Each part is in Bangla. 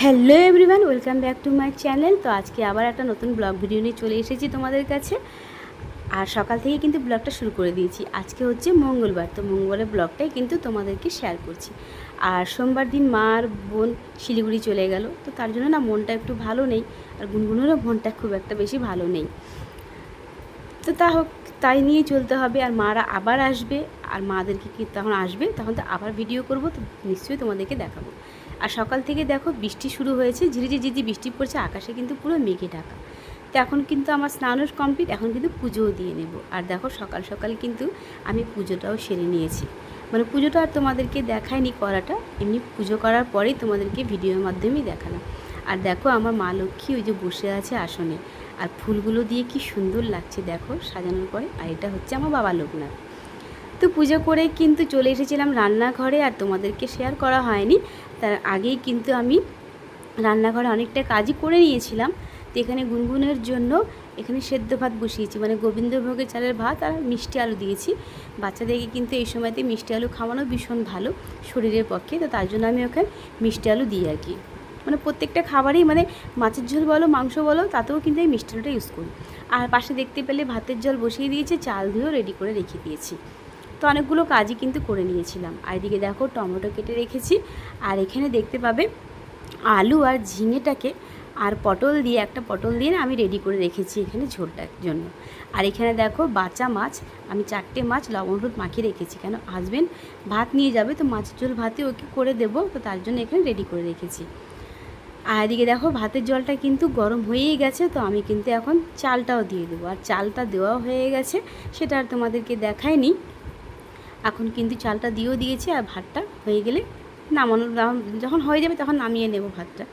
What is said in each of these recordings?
Hello everyone, welcome back to my channel. তো আজকে আবার একটা নতুন ব্লগ ভিডিও নিয়ে চলে এসেছি তোমাদের কাছে। আর সকাল থেকে কিন্তু ব্লগটা শুরু করে দিয়েছি। আজকে হচ্ছে মঙ্গলবার, তো মঙ্গলবারের ব্লগটাই কিন্তু তোমাদেরকে শেয়ার করছি। আর সোমবার দিন মা আর বোন শিলিগুড়ি চলে গেল, তো তার জন্য না মনটা একটু ভালো নেই, আর গুনগুনেরও মনটা খুব একটা বেশি ভালো নেই। তো তা হোক, তাই নিয়ে চলতে হবে। আর মারা আবার আসবে, আর মাদেরকে কি তখন আসবে, তখন তো আবার ভিডিও করব, তো নিশ্চয়ই তোমাদেরকে দেখাবো। আর সকাল থেকে দেখো বৃষ্টি শুরু হয়েছে, ঝিরিঝিরি বৃষ্টি পড়ছে, আকাশে কিন্তু পুরো মেঘে ঢাকা। তো এখন কিন্তু আমার স্নানও কমপ্লিট, এখন কিন্তু পুজোও দিয়ে নেব। আর দেখো সকাল সকাল কিন্তু আমি পুজোটাও সেরে নিয়েছি। মানে পুজোটা আর তোমাদেরকে দেখায়নি করাটা, এমনি পুজো করার পরেই তোমাদেরকে ভিডিওর মাধ্যমেই দেখালাম। আর দেখো আমার মা লক্ষ্মী ওই যে বসে আছে আসনে, আর ফুলগুলো দিয়ে কি সুন্দর লাগছে দেখো সাজানোর পরে। আর এটা হচ্ছে আমার বাবা লোকনাথ। তো পুজো করে কিন্তু চলে এসেছিলাম রান্নাঘরে, আর তোমাদেরকে শেয়ার করা হয়নি। তার আগেই কিন্তু আমি রান্নাঘরে অনেকটা কাজই করে নিয়েছিলাম। তো এখানে গুনগুনের জন্য এখানে সেদ্ধ ভাত বসিয়েছি, মানে গোবিন্দভোগের চালের ভাত, আর মিষ্টি আলু দিয়েছি। বাচ্চাদেরকে কিন্তু এই সময়তে মিষ্টি আলু খাওয়ানো ভীষণ ভালো শরীরের পক্ষে, তো তার জন্য আমি ওখানে মিষ্টি আলু দিই আর কি। মানে প্রত্যেকটা খাবারই, মানে মাছের ঝোল বলো মাংস বলো, তাতেও কিন্তু এই মিষ্টি আলুটা ইউজ করি। আর পাশে দেখতে পেলে ভাতের জল বসিয়ে দিয়েছি, চাল ধুয়েও রেডি করে রেখে দিয়েছি। তো অনেকগুলো কাজই কিন্তু করে নিয়েছিলাম। আর এদিকে দেখো টমেটো কেটে রেখেছি, আর এখানে দেখতে পাবে আলু আর ঝিঙেটাকে আর পটল দিয়ে, একটা পটল দিয়ে না আমি রেডি করে রেখেছি এখানে ঝোলটার জন্য। আর এখানে দেখো বাঁচা মাছ, আমি 4টে মাছ লবণ হলুদ মাখিয়ে রেখেছি, কেন হাজবেন্ড ভাত নিয়ে যাবে, তো মাছের ঝোল ভাতে ওকে করে দেবো, তো তার জন্য এখানে রেডি করে রেখেছি। আর এদিকে দেখো ভাতের জলটা কিন্তু গরম হয়েই গেছে, তো আমি কিন্তু এখন চালটাও দিয়ে দেবো। আর চালটা দেওয়াও হয়ে গেছে, সেটা আর তোমাদেরকে দেখায়নি। এখন কিন্তু চালটা দিয়েও দিয়েছি, আর ভাতটা হয়ে গেলে নামানো, যখন হয়ে যাবে তখন নামিয়ে নেব ভাতটা।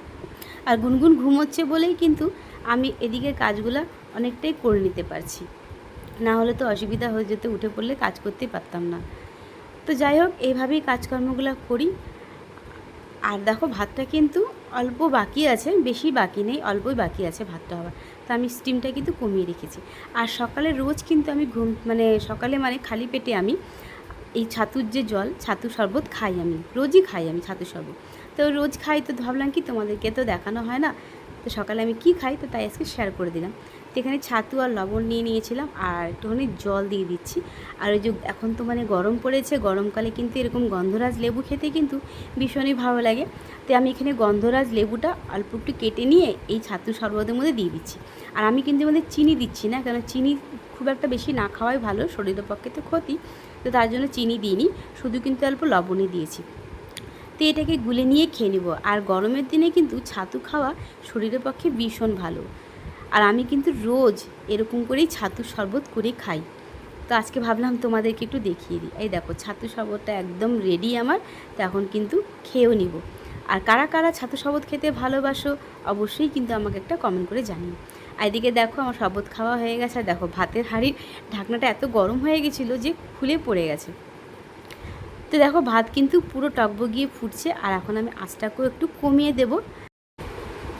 আর গুনগুন ঘুমোচ্ছে বলেই কিন্তু আমি এদিকের কাজগুলো অনেকটাই করে নিতে পারছি, না হলে তো অসুবিধা হয়ে যেতে, উঠে পড়লে কাজ করতেই পারতাম না। তো যাই হোক, এইভাবেই কাজকর্মগুলো করি। আর দেখো ভাতটা কিন্তু অল্প বাকি আছে, বেশি বাকি নেই, অল্পই বাকি আছে ভাতটা হওয়ার। তো আমি স্টিমটা কিন্তু কমিয়ে রেখেছি। আর সকালে রোজ কিন্তু আমি সকালে মানে খালি পেটে আমি এই ছাতুর যে জল, ছাতু শরবত খাই, আমি রোজই খাই আমি ছাতু শরবত। তো রোজ খাই, তো ভাবলাম কি তোমাদেরকে তো দেখানো হয় না, তো সকালে আমি কি খাই, তো তাই আজকে শেয়ার করে দিলাম। তো এখানে ছাতু আর লবণ নিয়ে নিয়েছিলাম, আর একটুখানি জল দিয়ে দিচ্ছি। আর ওই যে এখন তো মানে গরম পড়েছে, গরমকালে কিন্তু এরকম গন্ধরাজ লেবু খেতে কিন্তু ভীষণই ভালো লাগে। তো আমি এখানে গন্ধরাজ লেবুটা অল্প একটু কেটে নিয়ে এই ছাতু শরবতের মধ্যে দিয়ে দিচ্ছি। আর আমি কিন্তু আমাদের চিনি দিচ্ছি না, কারণ চিনি খুব একটা বেশি না খাওয়াই ভালো, শরীরের পক্ষে তো ক্ষতি। তো তার জন্য চিনি দিইনি, শুধু কিন্তু অল্প লবণই দিয়েছি। তো এটাকে গুলে নিয়ে খেয়ে নেব। আর গরমের দিনে কিন্তু ছাতু খাওয়া শরীরের পক্ষে ভীষণ ভালো। আর আমি কিন্তু রোজ এরকম করেই ছাতু শরবত করে খাই। তো আজকে ভাবলাম তোমাদেরকে একটু দেখিয়ে দিই। এই দেখো ছাতু শরবতটা একদম রেডি আমার, তো এখন কিন্তু খেয়েও নিব। আর কারা কারা ছাতু শরবত খেতে ভালোবাসো অবশ্যই কিন্তু আমাকে একটা কমেন্ট করে জানিও। আর এদিকে দেখো আমার শরবত খাওয়া হয়ে গেছে, আর দেখো ভাতের হাঁড়ির ঢাকনাটা এত গরম হয়ে গেছিলো যে খুলে পড়ে গেছে। তো দেখো ভাত কিন্তু পুরো টকবগিয়ে ফুটছে, আর এখন আমি আঁচটাকেও একটু কমিয়ে দেব।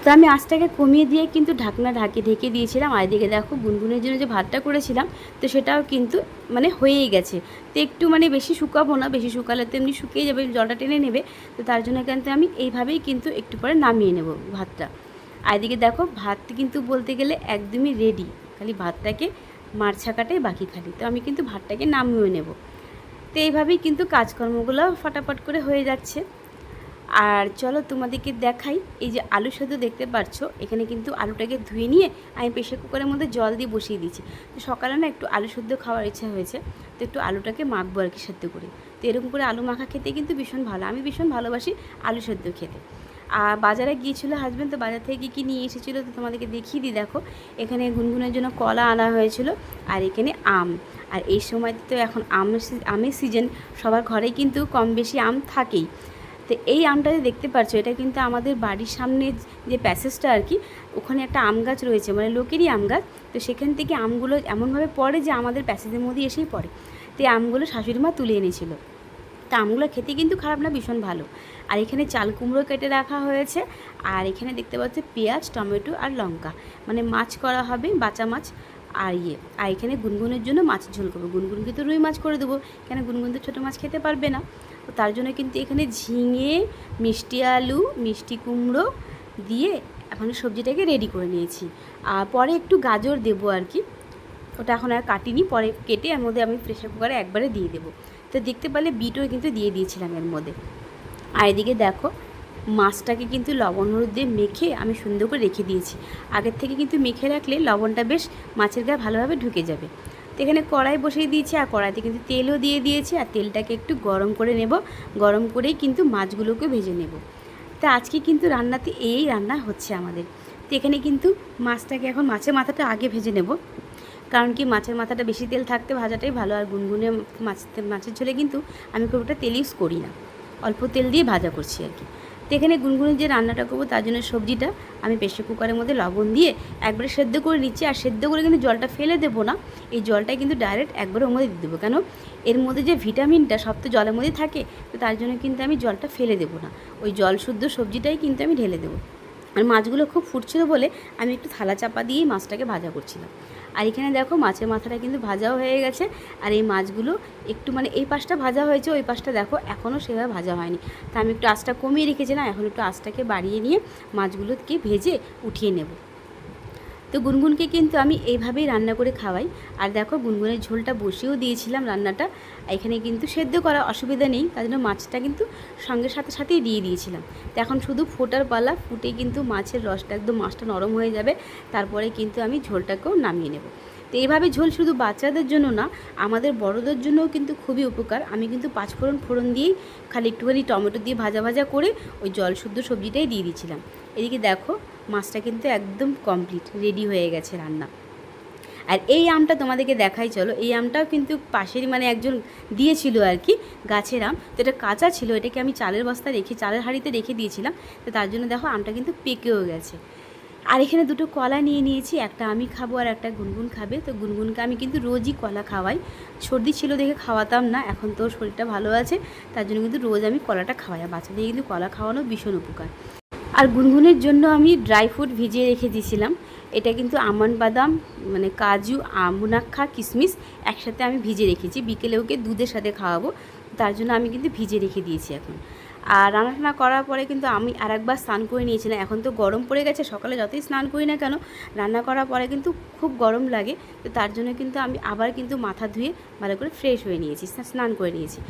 তো আমি আঁচটাকে কমিয়ে দিয়ে কিন্তু ঢাকনা ঢেকে দিয়েছিলাম। আর এদিকে দেখো গুনগুনের জন্য যে ভাতটা করেছিলাম, তো সেটাও কিন্তু মানে হয়েই গেছে। তো একটু মানে বেশি শুকাবো না, বেশি শুকালে তো এমনি শুকিয়ে যাবে, জলটা টেনে নেবে। তো তার জন্য কিন্তু আমি এইভাবেই কিন্তু একটু পরে নামিয়ে নেব ভাতটা। আর এদিকে দেখো ভাত কিন্তু বলতে গেলে একদমই রেডি, খালি ভাতটাকে মারছাকাটাই বাকি খালি। তো আমি কিন্তু ভাতটাকে নামিয়ে নেব। তো এইভাবেই কিন্তু কাজকর্মগুলো ফটাফট করে হয়ে যাচ্ছে। আর চলো তোমাদেরকে দেখাই, এই যে আলু সেদ্ধ দেখতে পাচ্ছ, এখানে কিন্তু আলুটাকে ধুয়ে নিয়ে আমি প্রেশার কুকারের মধ্যে জল দিয়ে বসিয়ে দিয়েছি। তো সকালে না একটু আলু সেদ্ধ খাওয়ার ইচ্ছা হয়েছে, তো একটু আলুটাকে মাখবো আর কি সেদ্ধ করে। তো এরকম করে আলু মাখা খেতে কিন্তু ভীষণ ভালো, আমি ভীষণ ভালোবাসি আলু সেদ্ধ খেতে। আর বাজারে গিয়েছিলো হাজব্যান্ড, তো বাজার থেকে কী নিয়ে এসেছিলো তো তোমাদেরকে দেখিয়ে দিই। দেখো এখানে গুনগুনের জন্য কলা আনা হয়েছিল, আর এখানে আম। আর এই সময়তে তো এখন আমের সিজন, সবার ঘরেই কিন্তু কম বেশি আম থাকেই। তো এই আমটা যে দেখতে পাচ্ছ, এটা কিন্তু আমাদের বাড়ির সামনে যে প্যাসেজটা আর কি, ওখানে একটা আম গাছ রয়েছে, মানে লোকেরই আম গাছ। তো সেখান থেকে আমগুলো এমনভাবে পড়ে যে আমাদের প্যাসেজের মধ্যে এসেই পড়ে। তো এই আমগুলো শাশুড়ি মা তুলে এনেছিল। তো আমগুলো খেতে কিন্তু খারাপ না, ভীষণ ভালো। আর এখানে চাল কুমড়ো কেটে রাখা হয়েছে, আর এখানে দেখতে পাচ্ছ পেঁয়াজ টমেটো আর লঙ্কা, মানে মাছ করা হবে, বাঁচা মাছ। আর আর এখানে গুনগুনের জন্য মাছের ঝোল করবো। গুনগুনকে তো রুই মাছ করে দেবো, কেন গুনগুন তো ছোটো মাছ খেতে পারবে না। তো তার জন্য কিন্তু এখানে ঝিঙে, মিষ্টি আলু, মিষ্টি কুমড়ো, দিয়ে এখন সবজিটাকে রেডি করে নিয়েছি। আর পরে একটু গাজর দেবো আর কি, ওটা এখন আর কাটিনি, পরে কেটে এর মধ্যে আমি প্রেশার কুকারে একবারে দিয়ে দেবো। তো দেখতে পেলে বিটও কিন্তু দিয়ে দিয়েছিলাম এর মধ্যে। আর এদিকে দেখো মাছটাকে কিন্তু লবণ হলুদ দিয়ে মেখে আমি সুন্দর করে রেখে দিয়েছি। আগের থেকে কিন্তু মেখে রাখলে লবণটা বেশ মাছের গায়ে ভালোভাবে ঢুকে যাবে। তো এখানে কড়াই বসিয়ে দিয়েছি, আর কড়াইতে কিন্তু তেলও দিয়ে দিয়েছি, আর তেলটাকে একটু গরম করে নেব। গরম করেই কিন্তু মাছগুলোকে ভেজে নেব। তো আজকে কিন্তু রান্নাতে এই রান্না হচ্ছে আমাদের। তো এখানে কিন্তু মাছটাকে এখন মাছের মাথাটা আগে ভেজে নেব, কারণ কি মাছের মাথাটা বেশি তেল থাকতে ভাজাটাই ভালো। আর গুনগুনে মাছের ঝোলে কিন্তু আমি খুব একটা তেল ইউজ করি না, অল্প তেল দিয়ে ভাজা করছি আর কি। তো এখানে গুনগুনে যে রান্নাটা করবো তার জন্য সবজিটা আমি প্রেশার কুকারের মধ্যে লবণ দিয়ে একবারে সেদ্ধ করে নিচ্ছি। আর সেদ্ধ করে কিন্তু জলটা ফেলে দেবো না, এই জলটা কিন্তু ডাইরেক্ট একবারে ওর মধ্যে দিয়ে দেবো, কেন এর মধ্যে যে ভিটামিনটা সব তো জলের মধ্যে থাকে। তো তার জন্য কিন্তু আমি জলটা ফেলে দেবো না, ওই জল শুদ্ধ সবজিটাই কিন্তু আমি ঢেলে দেবো। আর মাছগুলো খুব ফুটছিল বলে আমি একটু থালা চাপা দিয়েই মাছটাকে ভাজা করছিলাম। আর এখানে দেখো মাছের মাথাটা কিন্তু ভাজাও হয়ে গেছে। আর এই মাছগুলো একটু মানে এই পাশটা ভাজা হয়েছে, ওই পাশটা দেখো এখনও সেভাবে ভাজা হয়নি। তা আমি একটু আঁচটা কমিয়ে রেখেছিলাম, এখন একটু আঁচটাকে বাড়িয়ে নিয়ে মাছগুলোকে ভেজে উঠিয়ে নেব। তো গুনগুনকে কিন্তু আমি এইভাবেই রান্না করে খাওয়াই। আর দেখো গুনগুনের ঝোলটা বসিয়েও দিয়েছিলাম রান্নাটা, এখানে কিন্তু সেদ্ধ করা অসুবিধা নেই, তার জন্য মাছটা কিন্তু সঙ্গে সাথেই দিয়ে দিয়েছিলাম। তো এখন শুধু ফোটার পালা, ফুটে কিন্তু মাছের রসটা একদম মাছটা নরম হয়ে যাবে, তারপরে কিন্তু আমি ঝোলটাকেও নামিয়ে নেব। তো এইভাবে ঝোল শুধু বাচ্চাদের জন্য না, আমাদের বড়দের জন্যও কিন্তু খুবই উপকার। আমি কিন্তু ফোড়ন দিয়েই খালি একটুখানি টমেটো দিয়ে ভাজা করে ওই জল শুদ্ধ সবজিটাই দিয়ে দিয়েছিলাম। এদিকে দেখো মাছটা কিন্তু একদম কমপ্লিট রেডি হয়ে গেছে রান্না। আর এই আমটা তোমাদেরকে দেখাই চলো, এই আমটাও কিন্তু পাশেরই মানে একজন দিয়েছিল আর কি, গাছের আম। তো এটা কাঁচা ছিল, এটাকে আমি চালের হাঁড়িতে রেখে দিয়েছিলাম। তো তার জন্য দেখো আমটা কিন্তু পেকেও গেছে। আর এখানে দুটো কলা নিয়ে নিয়েছি, একটা আমি খাবো আর একটা গুনগুন খাবে। তো গুনগুনকে আমি কিন্তু রোজই কলা খাওয়াই, সর্দি ছিল দেখে খাওয়াতাম না, এখন তো শরীরটা ভালো আছে তার জন্য কিন্তু রোজ আমি কলাটা খাওয়াই। আর বাচ্চাদের কিন্তু কলা খাওয়ানো ভীষণ উপকার। আর গুনগুনের জন্য আমি ড্রাই ফ্রুট ভিজিয়ে রেখে দিয়েছিলাম, এটা কিন্তু আমন্ড বাদাম মানে কাজু মুনাক্খা কিশমিশ একসাথে আমি ভিজে রেখেছি, বিকেলে ওকে দুধের সাথে খাওয়াবো, তার জন্য আমি কিন্তু ভিজে রেখে দিয়েছি এখন। আর রান্না করার পরে কিন্তু আমি আরেকবার স্নান করে নিয়েছিলাম। এখন তো গরম পড়ে গেছে, সকালে যতই স্নান করি না কেন রান্না করার পরে কিন্তু খুব গরম লাগে। তো তার জন্য কিন্তু আমি আবার কিন্তু মাথা ধুয়ে ভালো করে ফ্রেশ হয়ে নিয়েছি, স্নান করে নিয়েছি।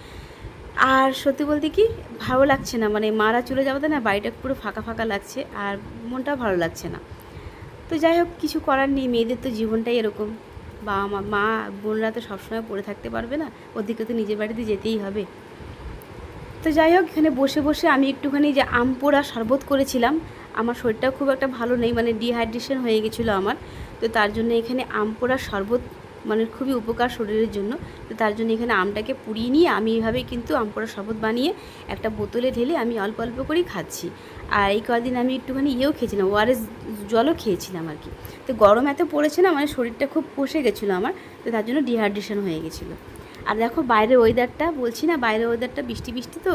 আর সত্যি বলতে কি ভালো লাগছে না, মানে মারা চলে যাওয়াতে না বাড়িটা পুরো ফাঁকা লাগছে, আর মনটাও ভালো লাগছে না। তো যাই হোক, কিছু করার নেই, মেয়েদের তো জীবনটাই এরকম। মা বোনরা তো সবসময় পড়ে থাকতে পারবে না, ওদিকে তো নিজের বাড়িতে যেতেই হবে। তো যাই হোক, এখানে বসে আমি একটুখানি যে আম পোড়া শরবত করেছিলাম, আমার শরীরটা খুব একটা ভালো নেই, মানে ডিহাইড্রেশন হয়ে গেছিলো আমার। তো তার জন্য এখানে আম পোড়া শরবত মানে খুবই উপকার শরীরের জন্য। তো তার জন্য এখানে আমটাকে পুড়িয়ে নিয়ে আমি এইভাবেই কিন্তু আম পোড়া শরবত বানিয়ে একটা বোতলে ঢেলে আমি অল্প করেই খাচ্ছি। আর এই কদিন আমি একটুখানি খেয়েছিলাম, ওআরএস জলও খেয়েছিলাম আর কি। তো গরম এত পড়েছে না, মানে শরীরটা খুব কষে গেছিলো আমার, তো তার জন্য ডিহাইড্রেশন হয়ে গেছিলো। আর দেখো বাইরের ওয়েদারটা, বলছি না বাইরের ওয়েদারটা বৃষ্টি তো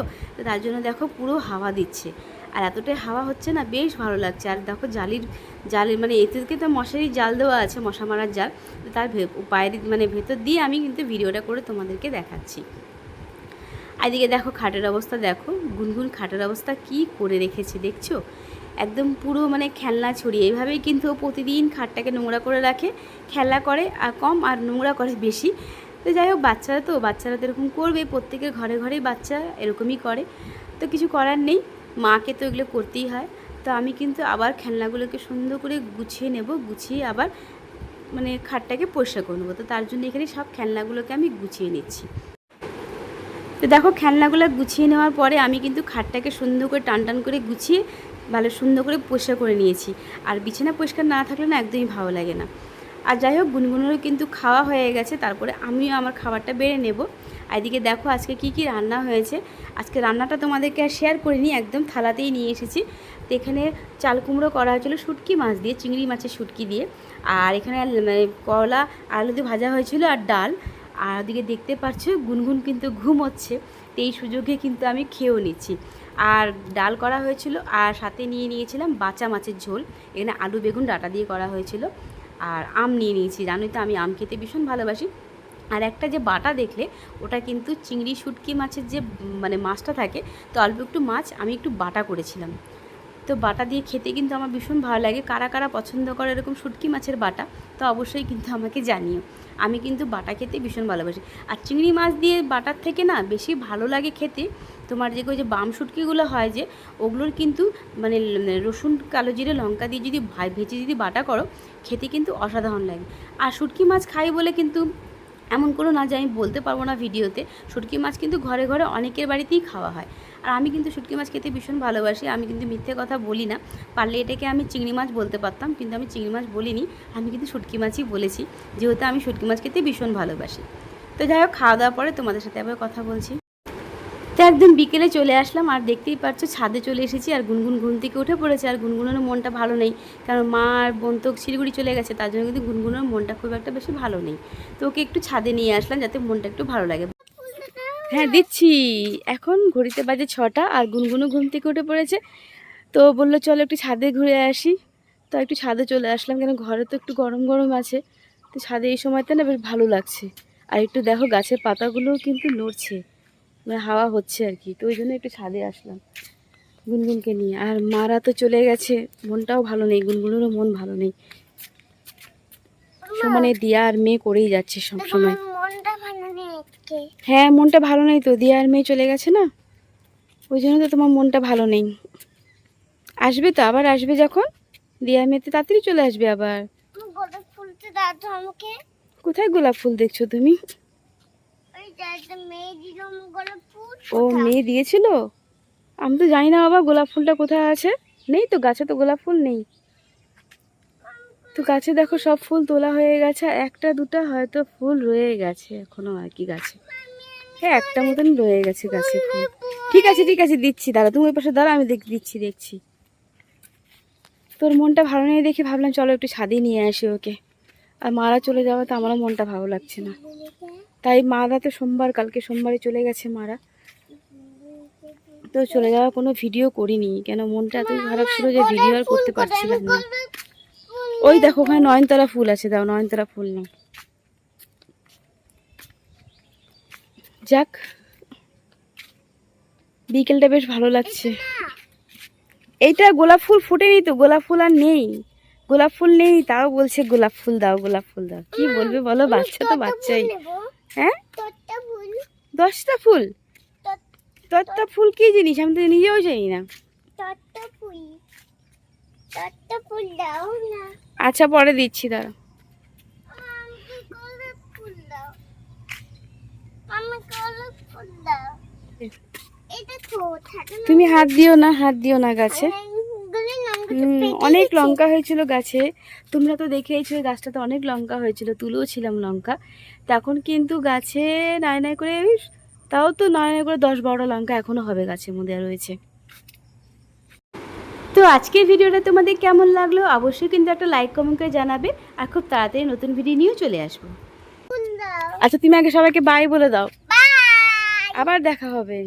তার জন্য দেখো পুরো হাওয়া দিচ্ছে, আর এতটাই হাওয়া হচ্ছে না, বেশ ভালো লাগছে। আর দেখো জালের মানে এতে তো মশারির জাল দেওয়া আছে, মশা মারার জাল, তো তার বাইরে মানে ভেতর দিয়ে আমি কিন্তু ভিডিওটা করে তোমাদেরকে দেখাচ্ছি। এদিকে দেখো খাটের অবস্থা, দেখো গুনগুন খাটের অবস্থা কি করে রেখেছে দেখছো, একদম পুরো মানে খেলনা ছড়িয়ে। এইভাবেই কিন্তু ও প্রতিদিন খাটটাকে নোংরা করে রাখে, খেলা করে আর কম আর নোংরা করে বেশি। তো যাই হোক, বাচ্চারা তো এরকম করবে, প্রত্যেকের ঘরেই বাচ্চা এরকমই করে, তো কিছু করার নেই, মাকে তো এগুলো করতেই হয়। তো আমি কিন্তু আবার খেলনাগুলোকে সুন্দর করে গুছিয়ে নেব, গুছিয়ে আবার মানে খাটটাকে পরিষ্কার করে নেবো। তো তার জন্য এখানে সব খেলনাগুলোকে আমি গুছিয়ে নিচ্ছি। তো দেখো খেলনাগুলো গুছিয়ে নেওয়ার পরে আমি কিন্তু খাটটাকে সুন্দর করে টান করে গুছিয়ে ভালো সুন্দর করে পরিষ্কার করে নিয়েছি। আর বিছানা পরিষ্কার না থাকলে না একদমই ভালো লাগে না। আর যাই হোক, গুনগুনেরও কিন্তু খাওয়া হয়ে গেছে, তারপরে আমিও আমার খাবারটা বেড়ে নেব। আর এদিকে দেখো আজকে কি রান্না হয়েছে। আজকে রান্নাটা তোমাদেরকে আর শেয়ার করিনি, একদম থালাতেই নিয়ে এসেছি। তো এখানে চাল কুমড়ো করা হয়েছিল শুটকি মাছ দিয়ে, চিংড়ি মাছের শুটকি দিয়ে। আর এখানে মানে করলা আলু দিয়ে ভাজা হয়েছিল আর ডাল। আর ওদিকে দেখতে পাচ্ছ গুনগুন কিন্তু ঘুমোচ্ছে, তো এই সুযোগে কিন্তু আমি খেয়েও নিচ্ছি। আর ডাল করা হয়েছিল, আর সাথে নিয়েছিলাম বাঁচা মাছের ঝোল, এখানে আলু বেগুন ডাঁটা দিয়ে করা হয়েছিল। আর আম নিয়ে নিয়েছি, জানোই তো আমি আম খেতে ভীষণ ভালোবাসি। আর একটা যে বাটা দেখলে ওটা কিন্তু চিংড়ি শুটকি মাছের যে মানে মাছটা থাকে, তো অল্প একটু মাছ আমি একটু বাটা করেছিলাম। তো বাটা দিয়ে খেতে কিন্তু আমার ভীষণ ভালো লাগে। কারা কারা পছন্দ করে এরকম শুটকি মাছের বাটা, তো অবশ্যই কিন্তু আমাকে জানিও। আমি কিন্তু বাটা খেতে ভীষণ ভালোবাসি। আর চিংড়ি মাছ দিয়ে বাটার থেকে না বেশি ভালো লাগে খেতে তোমার যে ওই যে বাম শুটকিগুলো হয় যে, ওগুলোর কিন্তু মানে রসুন কালো জিরে লঙ্কা দিয়ে যদি ভেজে যদি বাটা করো, খেতে কিন্তু অসাধারণ লাগে। আর শুটকি মাছ খাই বলে কিন্তু এমন কোনো না যে আমি বলতে পারবো না ভিডিওতে, শুটকি মাছ কিন্তু ঘরে ঘরে অনেকের বাড়িতেই খাওয়া হয়। আর আমি কিন্তু শুটকি মাছ খেতে ভীষণ ভালোবাসি, আমি কিন্তু মিথ্যে কথা বলি না। পারলে এটাকে আমি চিংড়ি মাছ বলতে পারতাম, কিন্তু আমি চিংড়ি মাছ বলিনি, আমি কিন্তু শুটকি মাছই বলেছি, যেহেতু আমি শুটকি মাছ খেতে ভীষণ ভালোবাসি। তো যাই হোক, খাওয়া দাওয়ার পরে তোমাদের সাথে আবার কথা বলছি। তো একদম বিকেলে চলে আসলাম, আর দেখতেই পাচ্ছ ছাদে চলে এসেছি। আর গুনগুন ঘুম থেকে উঠে পড়েছে, আর গুনগুনের মনটা ভালো নেই, কারণ মা আর বোন তো শিলিগুড়ি চলে গেছে, তার জন্য কিন্তু গুনগুনের মনটা খুব একটা বেশি ভালো নেই। তো ওকে একটু ছাদে নিয়ে আসলাম যাতে মনটা একটু ভালো লাগে। হ্যাঁ দিচ্ছি। এখন ঘড়িতে বাজে 6টা, আর গুনগুনও ঘুম থেকে উঠে পড়েছে। তো বললো চলো একটু ছাদে ঘুরে আসি। তো একটু ছাদে চলে আসলাম, কেন ঘরে তো একটু গরম গরম আছে, তো ছাদে এই সময়তে না বেশ ভালো লাগছে। আর একটু দেখো গাছের পাতাগুলোও কিন্তু নড়ছে, মানে হাওয়া হচ্ছে আর কি, তো ওই জন্য একটু ছাদে আসলাম গুনগুনকে নিয়ে। আর মারা তো চলে গেছে, মনটাও ভালো নেই, গুনগুনেরও মন ভালো নেই। সমানে দিয়া আর মেয়ে করেই যাচ্ছে সবসময়। হ্যাঁ মনটা ভালো নেই তো, দিয়া আর মেয়ে চলে গেছে না, ওই জন্য তো তোমার মনটা ভালো নেই। আসবে তো, আবার আসবে যখন দিয়া মেয়েতে তাড়াতাড়ি চলে আসবে আবার। কোথায় গোলাপ ফুল দেখছো তুমি? ও মেয়ে দিয়েছিল, আমি তো জানি না বাবা গোলাপ ফুলটা কোথায় আছে। নেই তো গাছে, তো গোলাপ ফুল নেই তো। গাছে দেখো সব ফুল তোলা হয়ে গেছে, একটা দুটা হয়তো ফুল রয়ে গেছে এখনো আর কি গাছে। হ্যাঁ একটা মতন রয়ে গেছে গাছে ফুল। ঠিক আছে ঠিক আছে, দিচ্ছি, দাঁড়া তুমি ওই পাশে দাঁড়া, আমি দেখছি। তোর মনটা ভালো নেই দেখে ভাবলাম চলো একটু ছাদে নিয়ে আসি ওকে। আর মারা চলে যাওয়া তো আমারও মনটা ভালো লাগছে না, তাই মারা তো সোমবার, কালকে সোমবারে চলে গেছে মারা। তো চলে যাওয়া কোনো ভিডিও করিনি, কেন মনটা এতই খারাপ ছিল যে ভিডিও আর করতে পারছিলাম না। ওই দেখো ওখানে নয়নতারা ফুল আছে, দাও নয়নতারা ফুল নাও। যাক বিকেলটা বেশ ভালো লাগছে। এইটা গোলাপ ফুল ফোটেনি তো, গোলাপ ফুল আর নেই, গোলাপ ফুল নেই, তাও বলছে গোলাপ ফুল দাও গোলাপ ফুল দাও। কি বলবে বলো, বাচ্চা তো বাচ্চাই। হ্যাঁ 10টা ফুল? তত্তা ফুল কি জিনিস আমি তো নিজেও জানি না। আচ্ছা পরে দিচ্ছি, দাঁড়া। তুমি হাত দিও না গাছে। অনেক লঙ্কা হয়েছিল গাছে, তোমরা তো দেখেইছো গাছটাতে অনেক লঙ্কা হয়েছিল, তুলেও ছিলাম লঙ্কা। তখন কিন্তু গাছে নাই করে, তাও তো নাই করে 10-12টা লঙ্কা এখনো হবে গাছের মধ্যে রয়েছে। তো আজকের ভিডিওটা তোমাদের কেমন লাগলো অবশ্যই কিন্তু একটা লাইক কমেন্ট করে জানাবে, আর খুব তাড়াতাড়ি নতুন ভিডিও নিয়েও চলে আসবো। আচ্ছা তুমি আগে সবাইকে বাই বলে দাও, আবার দেখা হবে।